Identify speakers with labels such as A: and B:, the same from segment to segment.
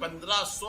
A: 1500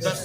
A: 10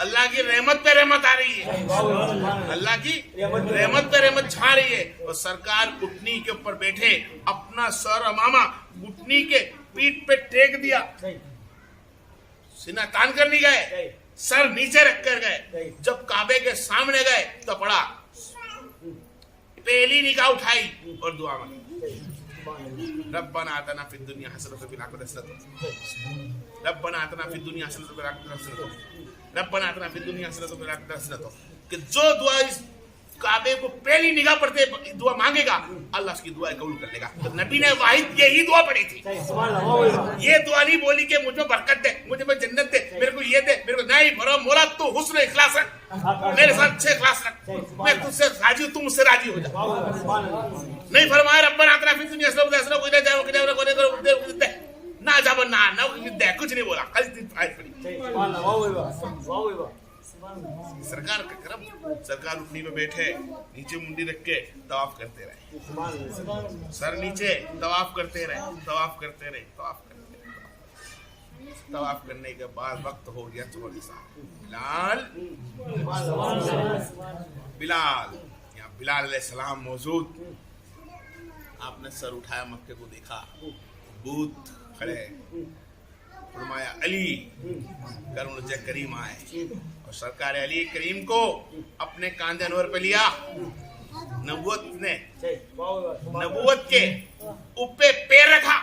A: اللہ کی رحمت پہ رحمت آ رہی ہے، اللہ کی رحمت پہ رحمت چھا رہی ہے. اور سرکار گھٹنی کے اوپر بیٹھے، اپنا سر امامہ گھٹنی کے پیٹ پہ ٹیک دیا، سینہ تان کر نہیں گئے، سر نیچے رکھ کر گئے. جب کعبے کے سامنے گئے تو پڑھا، پہلی نگاہ اٹھائی اور دعا مانگی، ربنا آتنا فی الدنیا حسنۃ وفی الآخرۃ حسنۃ، ربنا آتنا فی الدنیا حسنۃ وفی الآخرۃ حسنۃ، ربنا آتنا فی الدنیا حسنۃ وفی الآخرۃ حسنۃ. کہ جو دعا اس کعبے کو پہلی نگاہ پڑھتے دعا مانگے گا اللہ اس کی دعا قبول کر لے گا. تو نبی نے واحد یہی دعا پڑھی تھی، یہ دعا نہیں بولی کہ مجھے برکت دے، مجھے جنت دے، میرے کو یہ دے، میرے کو نہیں. بھرو مولا تو حسن اخلاص رکھ، میرے ساتھ اچھے اخلاص رکھ، میں تجھ سے راضی ہوں، تم مجھ سے راضی ہو جا. نہیں فرمایا ربنا آتنا فی الدنیا حسنۃ وفی الآخرۃ حسنۃ، نہ جب نہ کچھ نہیں بولا، خالی آیت پڑھی. سرکار کا کرم، سرکار اٹھنی میں بیٹھے، نیچے منڈی رکھ کے طواف کرتے رہے، سر نیچے طواف کرتے رہے، طواف کرتے رہے، طواف کرتے رہے. طواف کرنے کے بعد وقت ہو گیا تھوڑی سا، بلال یہاں بلال علیہ السلام موجود. آپ نے سر اٹھایا، مکے کو دیکھا، بت کھڑے، فرمایا علی کرم جے کریم آئے. اور سرکار علی کریم کو اپنے کاندھے انور پہ لیا، نبوت کے اوپر پیر رکھا،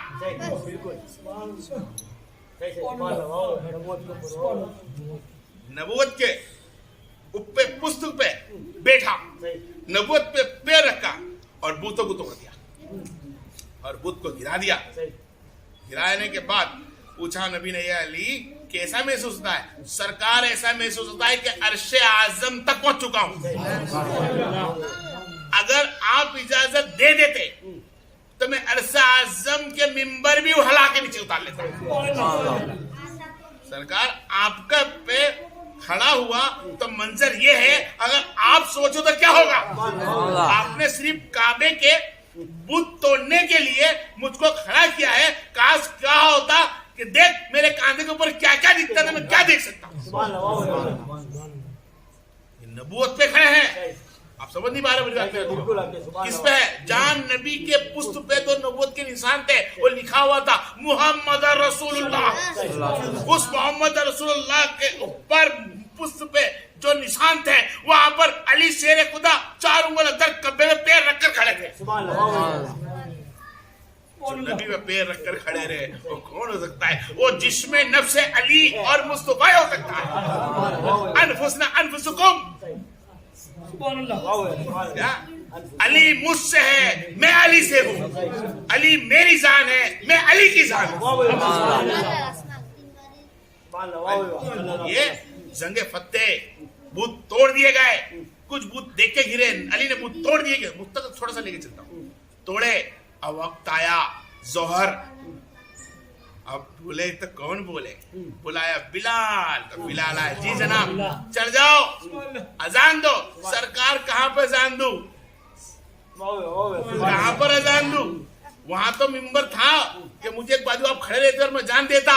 A: نبوت کے اوپر پستک پہ بیٹھا، نبوت پہ پیر رکھا اور بتوں کو توڑ دیا اور بت کو گرا دیا. گرانے کے بعد پوچھا نبی نے، یا علی کیسا محسوس ہوتا ہے؟ سرکار ایسا محسوس ہوتا ہے کہ عرش اعظم تک پہنچ چکا ہوں. اگر آپ اجازت دے دیتے تو میں عرش اعظم کے ممبر بھی ہلا کے نیچے اتار لیتا. سرکار آپ کا پہ کھڑا ہوا تو منظر یہ ہے، اگر آپ سوچو تو کیا ہوگا. آپ نے صرف کعبے کے بت توڑنے کے لیے مجھ کو کھڑا کیا ہے، کاش کیا ہوتا کہ دیکھ میرے کاندھے کے اوپر کیا کیا دکھتا تھا، میں کیا دیکھ سکتا ہوں. نبوت پہ کھڑے ہیں، آپ سمجھ نہیں پا رہے کس پہ ہے؟ جان نبی کے پشت پہ تو نبوت کے نشان تھے، وہ لکھا ہوا تھا محمد رسول اللہ. اس محمد رسول اللہ کے اوپر پشت پہ جو نشان تھے، وہاں پر علی شیر خدا 4 انگل در کعبے میں پیر رکھ کر کھڑے تھے. نبی میں پیر رکھ کر کھڑے رہے، وہ کون ہو سکتا ہے؟ وہ جسم نفس علی اور مصطفیٰ ہو سکتا ہے. انفسنا انفسکم، علی مجھ سے ہے، میں علی سے ہوں، علی میری جان ہے، میں علی کی جان ہوں. یہ جنگ فتح، بت توڑ دیے گئے، کچھ بت دیکھ کے گرے، علی نے بت توڑ دیے گئے. مستقل تھوڑا سا لے کے چلتا ہوں، توڑے. اب وقت آیا ظہر، اب بولے تو کون بولے؟ بلایا بلال، تو بلال آئے، جی جناب چل جاؤ اذان دو. سرکار کہاں پہ اذان دوں، کہاں پر اذان دوں؟ وہاں تو ممبر تھا کہ مجھے ایک بازو آپ کھڑے رہتے اور میں جان دیتا.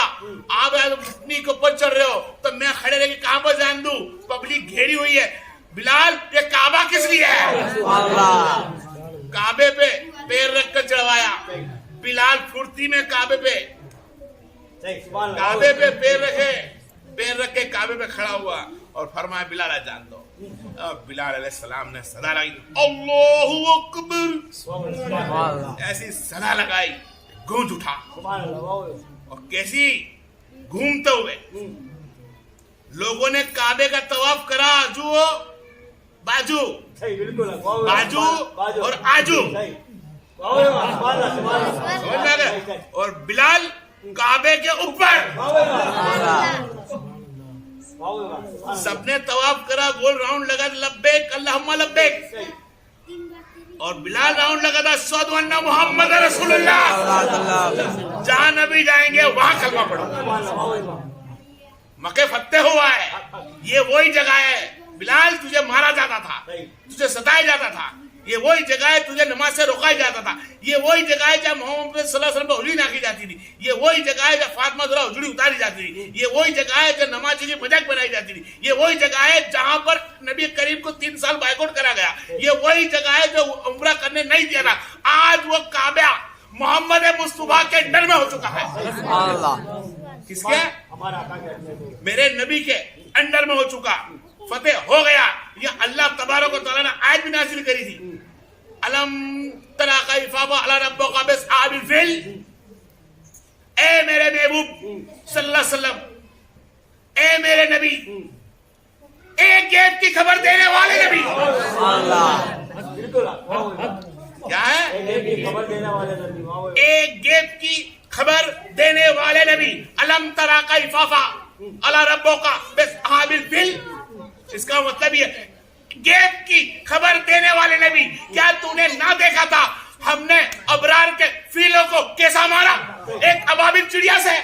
A: آپ اپنی کے اوپر چڑھ رہے ہو تو میں کھڑے رہ کے کہاں پر جان دوں؟ پبلک گھیری ہوئی ہے. بلال یہ کعبہ کس لیے ہے؟ کعبے پہ پیر رکھ کر چڑھوایا. بلال پھرتی میں کعبے پہ پیر رکھ کے کعبے پہ کھڑا ہوا اور فرمایا بلال اذان دو. بلال علیہ السلام نے صدا لگائی، اللہ اکبر، ایسی صدا لگائی، گونج اٹھا. اور کیسی گھومتے ہوئے لوگوں نے کعبے کا طواف کرا، جو باجو اور آجو، اور بلال کعبے کے اوپر. سب نے طواف کرا، گول راؤنڈ لگا، لبیک اللہم لبیک. اور بلال راؤنڈ لگا تھا اشہد ان محمد رسول اللہ. جہاں نبی جائیں گے وہاں کلمہ پڑھو. مکہ فتح ہوا ہے، یہ وہی جگہ ہے. بلال تجھے مارا جاتا تھا، تجھے ستایا جاتا تھا، یہ وہی جگہ ہے تجھے نماز سے روکا جاتا تھا. یہ وہی جگہ ہے جہاں محمد صلی اللہ علیہ وسلم پر اجڑی ناکی جاتی تھی. یہ وہی جگہ ہے جہاں فاطمہ زہرا اجڑی اتاری جاتی تھی. یہ وہی جگہ ہے جہاں نماز کی مذاق بنائی جاتی تھی. یہ وہی جگہ ہے جہاں پر نبی کریم کو 3 سال بائیکاٹ کرا گیا. یہ وہی جگہ ہے جو عمرہ کرنے نہیں دیا تھا. آج وہ کعبہ محمد مصطفیٰ کے انڈر میں ہو چکا ہے. کس کے؟ میرے نبی کے انڈر میں ہو چکا, فتح ہو گیا. یہ اللہ تبارک و تعالیٰ نے آیت بھی نازل کری تھی, الم تری کیف فعل ربک باصحاب الفیل. اے میرے محبوب صلی اللہ علیہ وسلم, اے میرے نبی, ایک غیب کی خبر دینے والے نبی. کیا ہے؟ ایک غیب کی خبر دینے والے نبی. الم تری کیف فعل ربک باصحاب الفیل. اس کا مطلب یہ غیب کی خبر دینے والے نبی, کیا تو نے نہ دیکھا تھا ہم نے ابرار کے فیلوں کو کیسا مارا؟ ایک ابابیل چڑیا سے.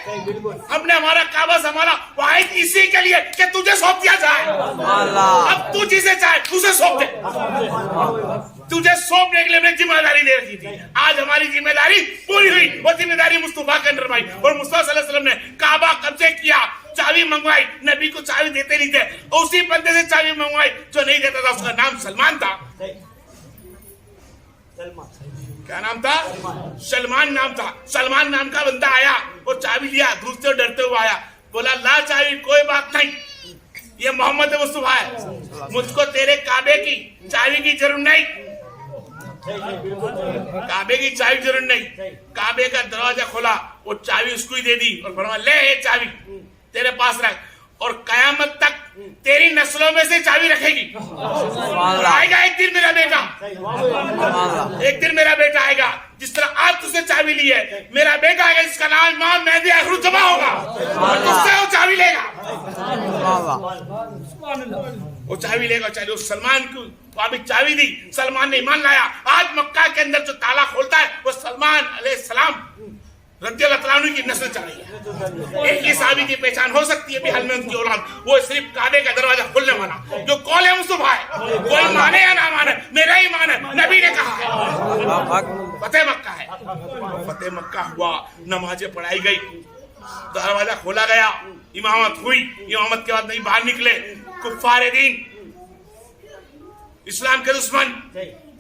A: ہم نے ہمارا کعبہ سنبھالا واحد اسی کے لیے کہ تجھے سونپ دیا جائے. اب تو جسے چاہے اسے سونپ دے. تجھے سونپنے کے لیے ہم نے ذمہ داری لے رکھی تھی. آج ہماری ذمہ داری پوری ہوئی. وہ ذمہ داری مصطفیٰ کے اندر آئی اور مصطفیٰ صلی اللہ علیہ وسلم نے کعبہ قبضے کیا, چابی منگوائی. نبی کو چابی دیتے نہیں تھے, اسی بندے سے چابی منگوائی جو نہیں دیتا تھا. اس کا نام سلمان تھا. کیا نام تھا؟ سلمان نام تھا. سلمان نام کا بندہ آیا اور چابی لیا, دوسرے ڈرتے ہوئے آیا, بولا لا چابی کوئی بات نہیں, یہ محمد مصطفیٰ ہے, مجھ کو تیرے کعبے کی چابی کی ضرورت نہیں. کعبے کی چابی ضرورت نہیں. کعبے کا دروازہ کھولا, وہ چابی اس کو ہی دے دی اور فرمایا لے یہ چابی تیرے پاس رکھ, اور قیامت تک تیری نسلوں میں سے چابی رکھے گی. آئے گا ایک دن میرا بیٹا, ایک دن میرا بیٹا آئے گا جس طرح آپ تجھ سے چابی لی ہے. میرا بیٹا آئے گا جس کا نام امام مہدی آخر الزماں ہوگا, اور تجھ سے وہ چابی لے گا. وہ چابی لے گا. چاہیے سلمان کو ابھی چابی دی, سلمان نے ایمان لایا. آج مکہ کے اندر جو تالا کھولتا ہے وہ سلمان علیہ السلام رضی اللہ تعالیٰ عنہ کی نسل چل رہی ہے. ایک ہی صحابی کی پہچان ہو سکتی ہے بھی حل میں ان کی اولاد, وہ صرف کعبے کا دروازہ کھولنے والا جو قول مصطفیٰ ہے. کوئی مانے یا نہ مانے, میرا ایمان ہے, نبی نے کہا ہے. فتح مکہ ہے. فتح مکہ ہوا, نمازیں پڑھائی گئی, دروازہ کھولا گیا, امامت ہوئی. امامت کے بعد نہیں باہر نکلے کفار دین, اسلام کے دشمن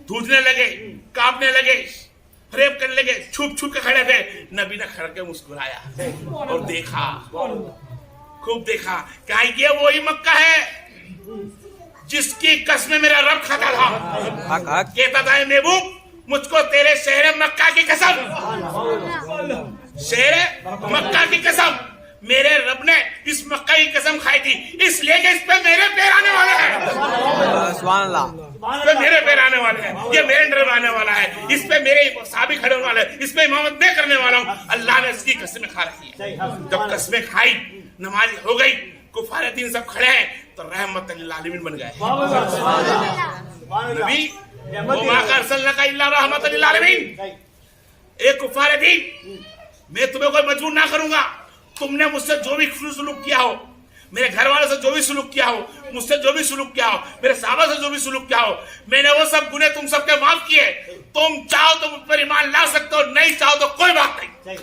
A: دھوجنے لگے, کانپنے لگے, ریپ کرنے لگے, چھپ چھپ کے کھڑے تھے. نبی نے کھڑ کے مسکرایا اور دیکھا, خوب دیکھا, کہا یہ وہی مکہ ہے جس کی قسم میرا رب کھاتا تھا. کہتا تھا اے محبوب مجھ کو تیرے شہر مکہ کی قسم, شہر مکہ کی قسم, میرے رب نے اس مکہ کی قسم کھائی تھی اس لیے کہ اس پہ میرے پیر آنے والے ہیں. سبحان اللہ. اس پہ میرے پیر آنے والے ہیں, یہ میرے اندر آنے والا ہے, اس پہ میرے صحابی کھڑے ہونے والے ہیں, اس پہ امامت میں کرنے والا ہوں. اللہ نے اس کی قسمیں کھا رکھی ہے. جب قسمیں کھائی, نماز ہو گئی, کفار دین سب کھڑے ہیں تو رحمت للعالمین بن گئے. نبی وما ارسلناک الا رحمت للعالمین. اے کفار دین, میں تمہیں کوئی مجبور نہ کروں گا. تم نے مجھ سے جو بھی سلوک کیا ہو, میرے گھر والوں سے جو بھی سلوک کیا ہو, مجھ سے جو بھی سلوک کیا ہو, میرے صحابہ سے جو بھی سلوک کیا ہو, میں نے وہ سب گناہ تم سب کے معاف کیے. تم چاہو تو مجھ پر ایمان لا سکتے ہو, نہیں چاہو تو کوئی بات نہیں.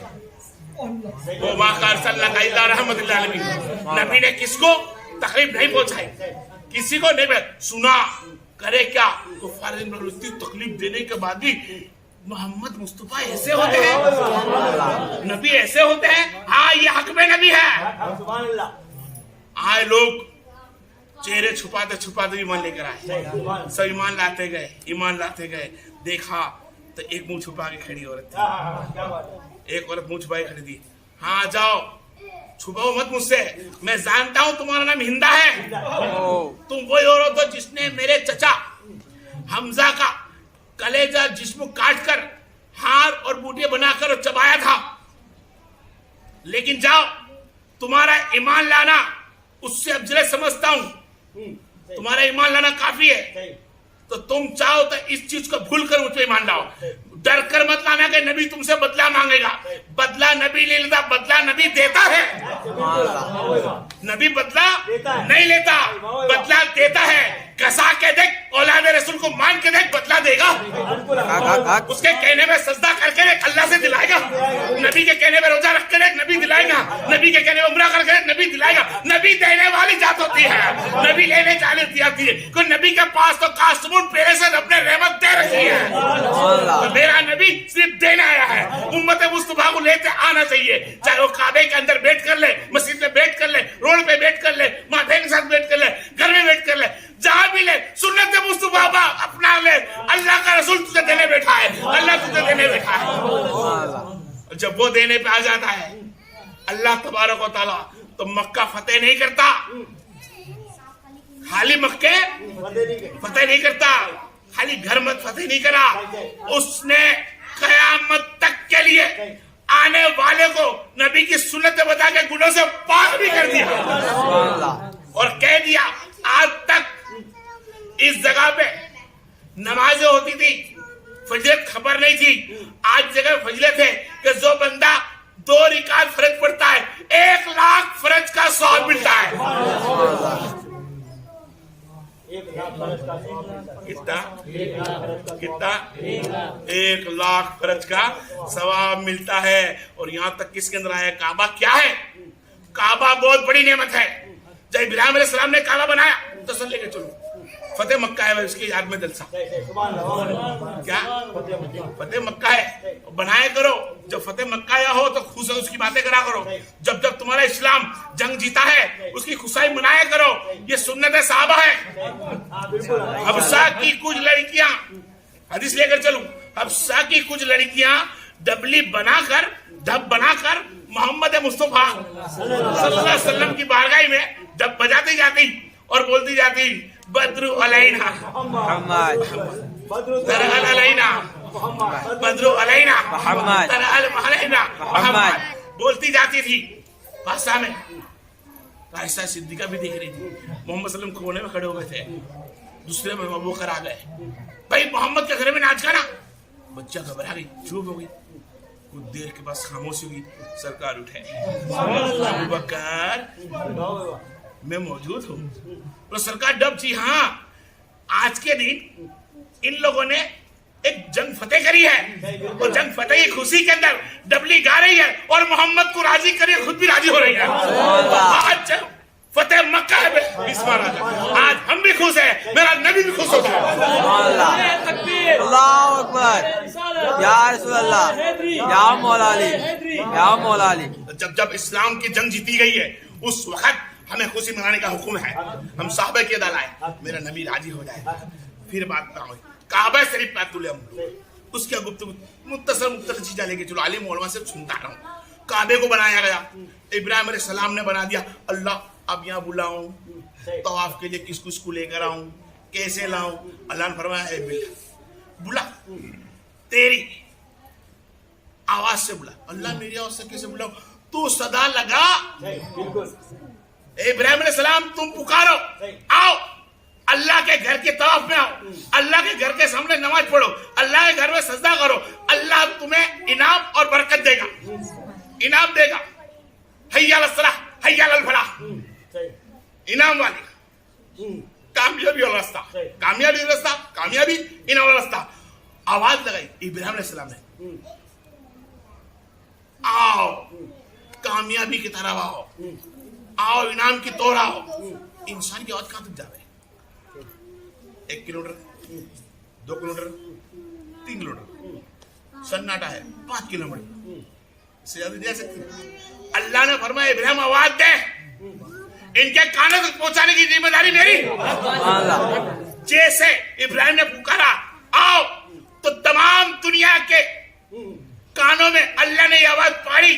A: وما ارسلناک الا رحمت للعالمین. نبی نے کس کو تکلیف نہیں پہنچائی, کسی کو نہیں سنا. کرے کیا, تکلیف دینے کے بعد بھی محمد مصطفیٰ ایسے ہوتے ہیں, نبی ایسے ہوتے ہیں. ہاں یہ حق میں نبی ہے. آئے لوگ چہرے چھپاتے چھپاتے ایمان لے کر آئے, سب ایمان لاتے گئے, ایمان لاتے گئے. دیکھا تو ایک منہ چھپا کے کھڑی عورت تھی, ایک عورت منہ چھپا کے کھڑی تھی. ہاں جاؤ, چھپاؤ مت مجھ سے, میں جانتا ہوں تمہارا نام ہندا ہے. تم وہی عورت ہو جس نے میرے چچا حمزہ کا کلیجہ جسم کاٹ کر ہار اور بوٹیاں بنا کر چبایا تھا. لیکن جاؤ, تمہارا ایمان لانا اس سے افضل سمجھتا ہوں, تمہارا ایمان لانا کافی ہے. تو تم چاہو تو اس چیز کو بھول کر مجھ پہ ایمان لاؤ. ڈر کر مت لانا کہ نبی تم سے بدلہ مانگے گا. بدلہ نبی نہیں لیتا, بدلہ نبی دیتا ہے. نبی بدلہ نہیں لیتا, بدلہ دیتا ہے. کسا کے دیکھ اولاد رسول کو مان کے دیکھ بدلا دے گا. اس کے کہنے میں سجدہ کر کے دیکھ اللہ سے دلائے گا. نبی کے کہنے میں روزہ رکھ کے دیکھ نبی دلائے گا. نبی کے کہنے میں عمرہ کر کے دیکھ نبی دلائے گا. نبی دینے والی ذات ہوتی ہے, نبی لینے جانے دی آتی ہے. کوئی نبی کے پاس تو کاسمون پیرے سے رب نے رحمت دے رکھی ہے. میرا نبی صرف دینا آیا ہے. امت مصطفیٰ کو لیتے آنا چاہیے, چاہے وہ کعبے کے اندر بیٹھ کر لے, مسجد میں بیٹھ کر لے, روڈ پہ بیٹھ کر لے, ماں بہن کے ساتھ بیٹھ کر لے, گھر میں بیٹھ کر لے, جہاں بھی لے, سنت مصطفیٰ اپنا لے. اللہ کا رسول تجھے دینے بیٹھا ہے, اللہ تجھے دینے بیٹھا ہے. جب وہ دینے پہ آ جاتا ہے اللہ تبارک و تعالیٰ, تو مکہ فتح نہیں کرتا, خالی مکہ فتح نہیں کرتا, خالی گھر مت فتح نہیں کرا. اس نے قیامت تک کے لیے آنے والے کو نبی کی سنت بتا کے گناہوں سے پاک بھی کر دیا, اور کہہ دیا آج تک اس جگہ پہ نمازیں ہوتی تھی, فضیلت خبر نہیں تھی. آج جگہ فضیلت ہے کہ جو بندہ 2 رکعت فرض پڑھتا ہے 1,00,000 فرض کا ثواب ملتا ہے. کتنا 1,00,000 فرض کا ثواب ملتا ہے. اور یہاں تک کس کے اندر آیا؟ کعبہ کیا ہے؟ کعبہ بہت بڑی نعمت ہے. جب ابراہیم علیہ السلام نے کعبہ بنایا تو سن لے کے چلو فتح مکہ ہے, اس کی یاد میں جلسہ کیا فتح مکہ ہے, بنائے کرو. جب فتح مکہ یا ہو تو خوش اس کی باتیں کرا کرو. جب جب تمہارا اسلام جنگ جیتا ہے اس کی خوشائی منایا کرو. یہ سنت صحابہ ہے. حفصہ کی کچھ لڑکیاں, حدیث لے کر چلو, حفصہ کی کچھ لڑکیاں ڈبلی بنا کر ڈب بنا کر محمد مصطفیٰ صلی اللہ علیہ وسلم کی بارگاہ میں ڈب بجاتی جاتی اور بولتی جاتی بدر علینا ترحل علینا بدر علینا ترحل علینا محمد بولتی جاتی تھی. بادشاہ میں عائشہ صدیقہ بھی دیکھ رہی تھی. محمد صلی اللہ علیہ وسلم کونے میں کھڑے ہو گئے تھے, دوسرے میں ابو بکر آ گئے. بھائی محمد کے گھر میں ناچ گانا, بچہ گھبرا گئی, چپ ہو گئی. کچھ دیر کے بعد خاموشی ہوئی. سرکار اٹھے, ابو بکر میں موجود ہوں. تو سرکار ڈب جی ہاں, آج کے دن ان لوگوں نے ایک جنگ فتح کری ہے, اور جنگ فتح کی خوشی کے اندر ڈبلی گا رہی ہے اور محمد کو راضی کری, خود بھی راضی ہو رہی ہے. آج فتح مکہ ہے, آج ہم بھی خوش ہیں, میرا نبی بھی خوش ہوتا ہے.
B: اللہ اکبر, یا رسول اللہ, یا مولا علی, یا مولا علی.
A: جب اسلام کی جنگ جیتی گئی ہے اس وقت ہمیں خوشی منانے کا حکم ہے. ہم صحابہ کی ادا لائے, میرا نبی راضی ہو جائے. پھر بات نہ ہوئی کعبہ شریف پہ تلے, ہم اس کے گفتگو مختصر چیزیں لے کے چلو. عالم علماء سے سنتا رہا ہوں. کعبے کو بنایا گیا, ابراہیم علیہ السلام نے بنا دیا. اللہ اب یہاں بلاؤں طواف کے لیے کس کس کو لے کر آؤں, کیسے لاؤں؟ اللہ نے فرمایا اے بلا, بلا تیری آواز سے بلا. اللہ میری آواز سے کیسے بلاؤں؟ تو صدا لگا. ابراہیم علیہ السلام تم پکارو, آؤ اللہ کے گھر کے طواف میں آؤ, اللہ کے گھر کے سامنے نماز پڑھو, اللہ کے گھر میں سجدہ کرو. اللہ تمہیں انعام اور برکت دے گا, انعام دے گا. حی علی الصلاح, حی علی الفلاح, انعام والی کامیابی والا راستہ, کامیابی راستہ, کامیابی انعام والا راستہ. آواز لگائی ابراہیم علیہ السلام نے, آؤ کامیابی کی طرف آؤ, آؤ انعام کی طور آؤ. انسان کی آواز کہاں تک جا رہے ہیں؟ 1 کلومیٹر, 2 کلومیٹر, 3 کلومیٹر, سناٹا ہے 5 کلومیٹر سے زیادہ جا سکتی. اللہ نے فرمایا ابراہیم آواز دے, ان کے کانوں تک پہنچانے کی ذمہ داری میری. جیسے ابراہیم نے پکارا آؤ, تو تمام دنیا کے کانوں میں اللہ نے یہ آواز پاڑی.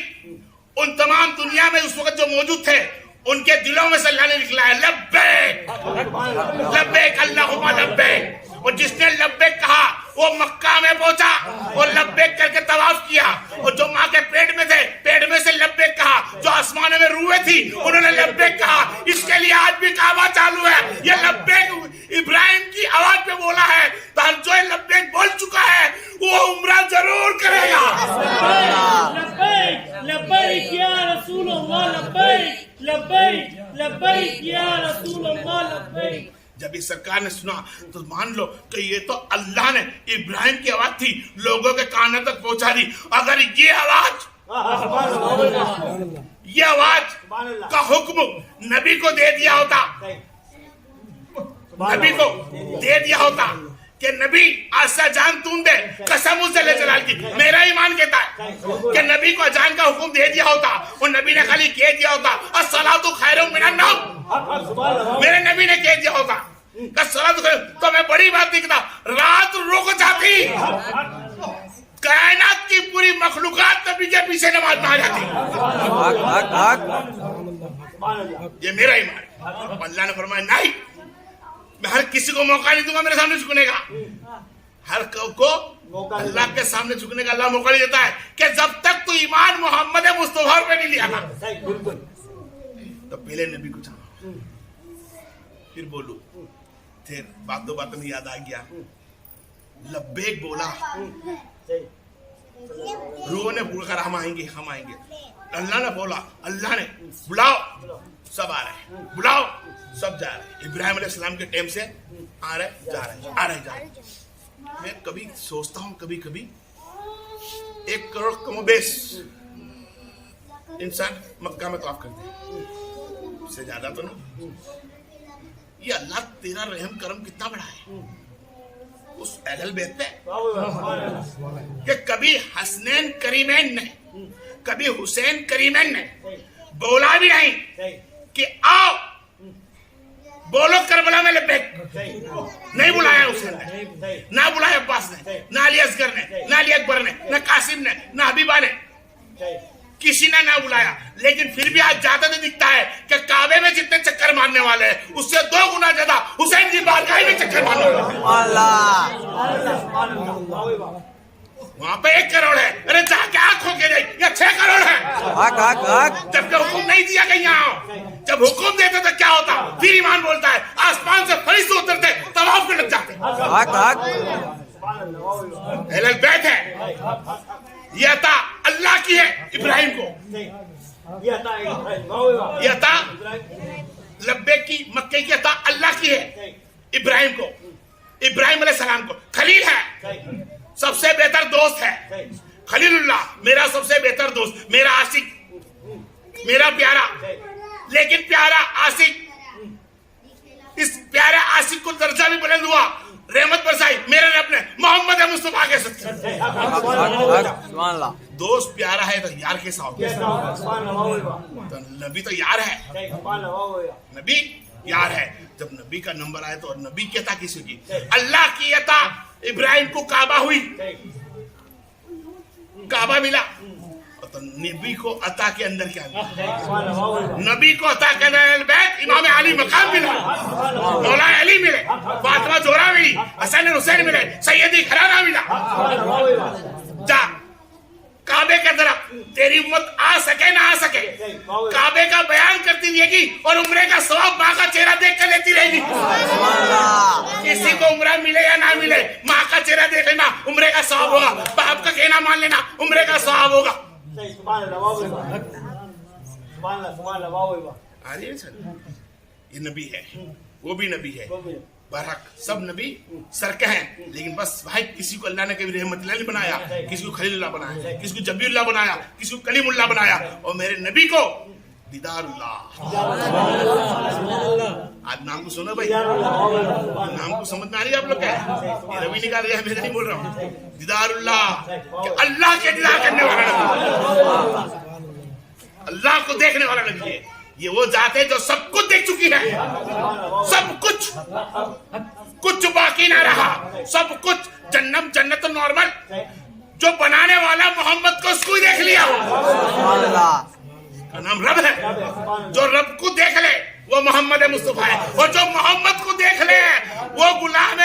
A: ان تمام دنیا میں اس وقت جو موجود تھے ان کے دلوں میں سے اللہ نے نکلا ہے لبیک لبیک اللہم لبیک. اور جس نے لبیک کہا وہ مکہ میں پہنچا اور لبیک کر کے طواف کیا. اور جو ماں کے پیٹ میں تھے پیٹ میں سے لبیک کہا, جو آسمانوں میں روحیں تھی انہوں نے لبیک کہا. اس کے لیے آج بھی کعبہ چالو ہے. یہ لبیک ابراہیم کی آواز پہ بولا ہے, تو جو لبیک بول چکا ہے وہ عمرہ ضرور کرے گا.
C: لبیک لبیک یا رسول اللہ, لبیک لبیک لبیک یا رسول اللہ, لبیک.
A: جب یہ سرکار نے سنا تو مان لو کہ یہ تو اللہ نے ابراہیم کی آواز تھی لوگوں کے کانوں تک پہنچا دی. اگر یہ آواز کا حکم نبی کو دے دیا ہوتا, نبی کو دے دیا ہوتا کہ نبی آسا جان تون دے, قسم اس جل جلال کی میرا ایمان کہتا ہے کہ نبی کو اذان کا حکم دے دیا ہوتا اور نبی نے خالی کہہ دیا ہوتا الصلاۃ خیر من النوم, میرے نبی نے کہہ دیا ہوتا کہ الصلاۃ خیر, تو میں بڑی بات نہیں کہتا, رات رک جاتی, کائنات کی پوری مخلوقات نبی کے پیچھے نماز میں آ جاتی. یہ میرا ایمان ہے. اللہ نے فرمایا نہیں, میں ہر کسی کو موقع نہیں دوں گا میرے سامنے جھکنے کا. ہر کو اللہ کے سامنے جھکنے کا اللہ موقع نہیں دیتا ہے کہ جب تک تو ایمان محمد مصطفیٰ پہ نہیں لیا تھا. تو پہلے نبی کو جانا, پھر بولو. پھر باتوں باتوں میں یاد آ گیا, لبیک بولا, روح نے بول کر ہم آئیں گے ہم آئیں گے. اللہ نے بولا, اللہ نے بلاؤ, سب آ رہے ہیں, بلاؤ سب جا رہے ہیں. ابراہیم علیہ السلام کے ٹائم سے آ رہے جا رہے آ رہے جا رہے. میں کبھی سوچتا ہوں کبھی کبھی 1 کروڑ کم و بیش انسان مکہ میں طواف کرتے ہیں, اس سے زیادہ تو نہیں. یہ اللہ تیرا رحم کرم کتنا بڑا ہے اس اہل بیت پہ کہ کبھی حسنین کریمین نے, کبھی حسین کریمین نے بولا بھی نہیں کہ آؤ بولو کربلا میں لبیک, نہیں بلایا حسین نے, نہ بلایا عباس نے, نہ علی اصغر نے, نہ علی اکبر نے, نہ قاسم نے, نہ حبیبہ نے, کسی نے نہ بلایا. لیکن پھر بھی آج زیادہ تو دکھتا ہے کہ کعبے میں جتنے چکر مارنے والے ہیں اس سے 2 گنا زیادہ حسین کی بارگاہ میں چکر مارنے والے ہیں. وہاں پہ 1 کروڑ ہے, ارے جا کے آنکھ کھول کے دیکھ, یہ 6 کروڑ ہے. جب کہ حکم نہیں دیا کہ یہاں آؤ, جب حکم دیتے تو کیا ہوتا, پھر ایمان بولتا ہے, آسمان سے فرشتے اترتے طواف میں لگ جاتے. اہل بیت ہے, یہ عطا اللہ کی ہے ابراہیم کو, یہ عطا لبیک کی مکے کی عطا اللہ کی ہے ابراہیم کو, ابراہیم علیہ السلام کو. خلیل ہے, سب سے بہتر دوست ہے خلیل اللہ, میرا سب سے بہتر دوست, میرا عاشق, میرا پیارا. لیکن پیارا عاشق, اس پیارے عاشق کو درجہ بھی بلند ہوا, رحمت برسائی میرے رب نے محمد مصطفیٰ کے ساتھ. دوست پیارا ہے تو یار کیسا ہوگا, تو نبی تو یار ہے, نبی یار ہے. جب نبی کا نمبر آئے تو, اور نبی کی عطا کسی کی, اللہ کی عطا ابراہیم کو کعبہ ہوئی, کعبہ ملا, تو نبی کو عطا کے اندر کیا ملا, نبی کو عطا کے اندر بیت امام علی مقام ملا, مولا علی ملے, فاطمہ زہرا ملی, حسن حسین ملے, سیدی گھرانہ ملا. جا کعبے کی طرف تیری امت آ سکے نہ آ سکے, کعبے کا بیان کرتی رہے گی اور عمرے کا ثواب ماں کا چہرہ دیکھ کر لیتی رہے گی. کسی کو عمرہ ملے یا نہ ملے, ماں کا چہرہ دیکھ لینا عمرے کا ثواب ہوگا, باپ کا کہنا مان لینا عمرے کا ثواب ہوگا. یہ نبی ہے, وہ بھی نبی ہے, برحق سب نبی سرکہ ہیں, لیکن بس بھائی کسی کو اللہ نے کبھی رحمت اللہ نہیں بنایا, کسی کو خلیل اللہ بنایا, کسی کو جبی اللہ بنایا, کسی کو کلیم اللہ بنایا, اور میرے نبی کو دیدار اللہ. آج نام کو سنو بھائی, نام کو سمجھ میں آ رہی ہے آپ لوگ کیا ہے, یہ نبی نکال رہے ہیں, میں نہیں بول رہا ہوں. دیدار اللہ, کہ اللہ کے دیدار کرنے والا نبی, اللہ کو دیکھنے والا نبی ہے. یہ وہ ذات ہے جو سب کچھ دیکھ چکی ہے, سب کچھ, کچھ باقی نہ رہا, سب کچھ. جنت نارمل, جو بنانے والا محمد کو اس کو دیکھ لیا, کا نام رب ہے. جو رب کو دیکھ لے وہ محمد مصطفیٰ ہے, اور جو محمد کو دیکھ لے وہ غلام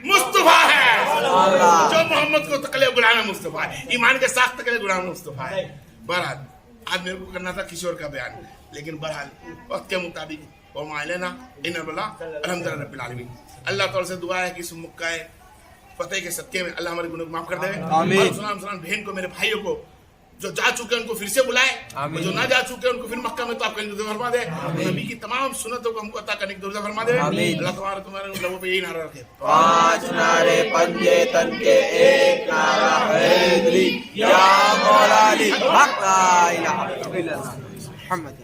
A: مصطفیٰ ہے. جو محمد کو تکلے غلام مصطفیٰ ہے, ایمان کے ساتھ تکلے غلام مصطفیٰ ہے. بہرحال آج میرے کو کرنا تھا کسی اور کا بیان, لیکن بہرحال وقت کے مطابق وہ مائلنا ان اللہ الحمدللہ رب العالمین. اللہ تعالیٰ سے دعا ہے کہ اس مکہ فتح کے صدقے میں اللہ ہمارے گناہ معاف کر دے. سلام بہن کو, میرے بھائیوں کو جو جا چکے ان کو پھر سے بلائے،
B: آمین۔
A: جو نہ جا چکے ان کو پھر مکہ میں تو آپ کا درود فرما دے، نبی کی تمام سنتوں کو ہم کو عطا کرنے کی درود فرما دے۔
B: آمین۔
A: اللہ تمہارے لبوں پہ یہی نعرہ رکھے،
B: 5 نعرے پنجے تن کے، ایک نعرہ حیدری یا مولا علی، حق لا الہ الا اللہ محمد